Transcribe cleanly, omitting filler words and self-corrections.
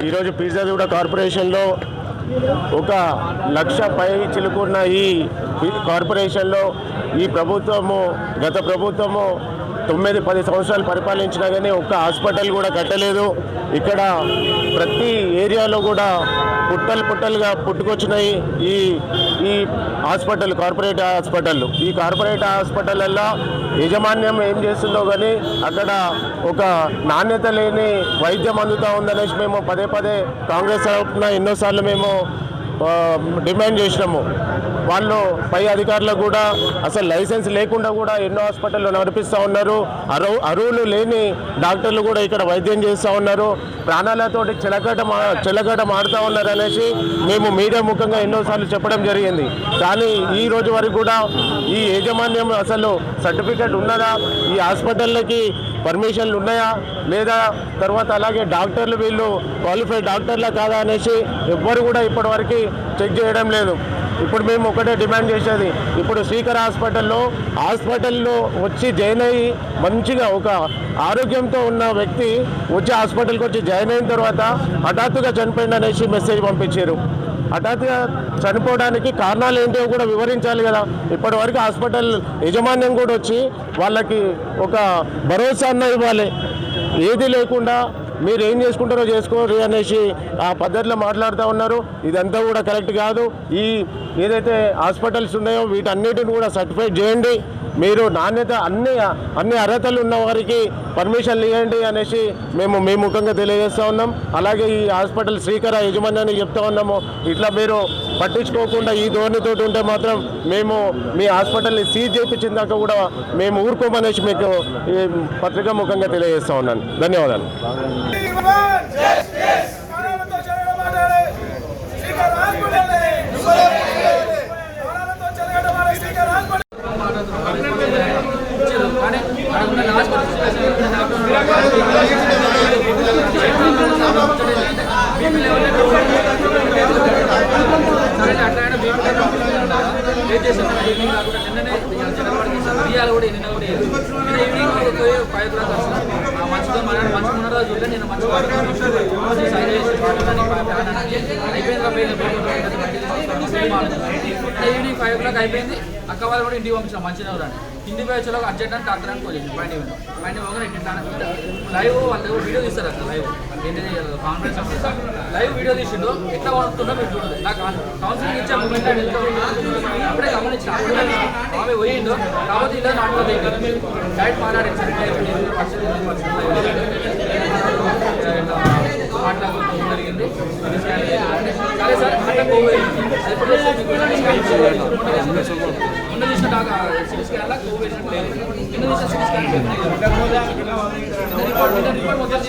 ఈరోజు పిర్జాదిగూడ కార్పొరేషన్లో ఒక 1,00,000 పై చిలుకున్న ఈ కార్పొరేషన్లో ఈ ప్రభుత్వము గత ప్రభుత్వము 9-10 సంవత్సరాలు పరిపాలించినా కానీ ఒక్క హాస్పిటల్ కూడా కట్టలేదు. ఇక్కడ ప్రతి ఏరియాలో కూడా పుట్టలుగా పుట్టుకొచ్చినాయి ఈ హాస్పిటల్, కార్పొరేట్ హాస్పిటళ్ళు. ఈ కార్పొరేట్ హాస్పిటల్లో యాజమాన్యం ఏం చేస్తుందో కానీ అక్కడ ఒక నాణ్యత లేని వైద్యం అందుతూ ఉందనేసి మేము పదే కాంగ్రెస్ తరఫున ఎన్నోసార్లు మేము డిమాండ్ చేసినాము. వాళ్ళు పై అధికారులకు కూడా అసలు లైసెన్స్ లేకుండా కూడా ఎన్నో హాస్పిటల్లో నడిపిస్తూ ఉన్నారు. అరువులు లేని డాక్టర్లు కూడా ఇక్కడ వైద్యం చేస్తూ ఉన్నారు. ప్రాణాలతోటి చెలకట మాడుతూ ఉన్నారు అనేసి మేము మీడియా ముఖంగా ఎన్నోసార్లు చెప్పడం జరిగింది. కానీ ఈ రోజు వరకు కూడా ఈ యాజమాన్యం అసలు సర్టిఫికెట్ ఉన్నదా, ఈ హాస్పిటళ్ళకి పర్మిషన్లు ఉన్నాయా లేదా, తర్వాత అలాగే డాక్టర్లు వీళ్ళు క్వాలిఫైడ్ డాక్టర్లా కాదా అనేసి ఎవ్వరు కూడా ఇప్పటివరకు చెక్ చేయడం లేదు. ఇప్పుడు మేము ఒకటే డిమాండ్ చేసేది, ఇప్పుడు శ్రీకర్ హాస్పిటల్లో వచ్చి జాయిన్ అయ్యి మంచిగా ఒక ఆరోగ్యంతో ఉన్న వ్యక్తి వచ్చి హాస్పిటల్కి వచ్చి జాయిన్ అయిన తర్వాత హఠాత్తుగా చనిపోయింది అనేసి మెసేజ్ పంపించారు. హఠాత్తుగా చనిపోవడానికి కారణాలు ఏంటో కూడా వివరించాలి కదా. ఇప్పటివరకు హాస్పిటల్ యాజమాన్యం కూడా వచ్చి వాళ్ళకి ఒక భరోసా అన్న ఇవ్వాలి. ఏది లేకుండా మీరు ఏం చేసుకుంటారో చేసుకోరు అనేసి ఆ పద్ధతిలో మాట్లాడుతూ ఉన్నారు. ఇదంతా కూడా కరెక్ట్ కాదు. ఈ ఏదైతే హాస్పిటల్స్ ఉన్నాయో వీటన్నిటిని కూడా సర్టిఫైడ్ చేయండి. మీరు నాణ్యత అన్ని అర్హతలు ఉన్న వారికి పర్మిషన్లు ఇవ్వండి అనేసి మేము ముఖంగా తెలియజేస్తూ ఉన్నాం. అలాగే ఈ హాస్పిటల్ శ్రీకర యాజమాన్యానికి చెప్తా ఉన్నాము, ఇట్లా మీరు పట్టించుకోకుండా ఈ ధోరణితో ఉంటే మాత్రం మేము మీ హాస్పిటల్ని సీజ్ చేయించిన దాకా కూడా మేము ఊరుకోమనేసి మీకు ఈ పత్రికా ముఖంగా తెలియజేస్తూ ఉన్నాను. ధన్యవాదాలు. ఈవినింగ్ 5 o'clock అయిపోయింది. అక్క వాళ్ళు కూడా ఇంటికి పంపించాం. మంచిగా రండి ఇంటికి వచ్చేలో అర్జెంట్ అని డాక్టర్ అని పోయింది. బయట లైవ్ వాళ్ళు వీడియో తీస్తారు అక్కడ. లైవ్ ఏంటి కాన్ఫరెన్స్ లైవ్ వీడియో తీసిండు. ఎట్లా వస్తుందో మీరు చూడదు. నాకు కౌన్సిలింగ్ ఇచ్చే మూమెంట్ అప్పుడే గమనించిన ఆమె పోయిండు. కాబట్టి ఇలా నాటులో డైరెక్ట్ మాట్లాడింది మాట్లాడుకోవడం జరిగింది. సరే సార్ ముందు తీసిన సిటీ స్కాన్లా కోవిడ్ లేదు. కింద తీసిన సిటీ స్కాన్ రిపోర్ట్ మొత్తం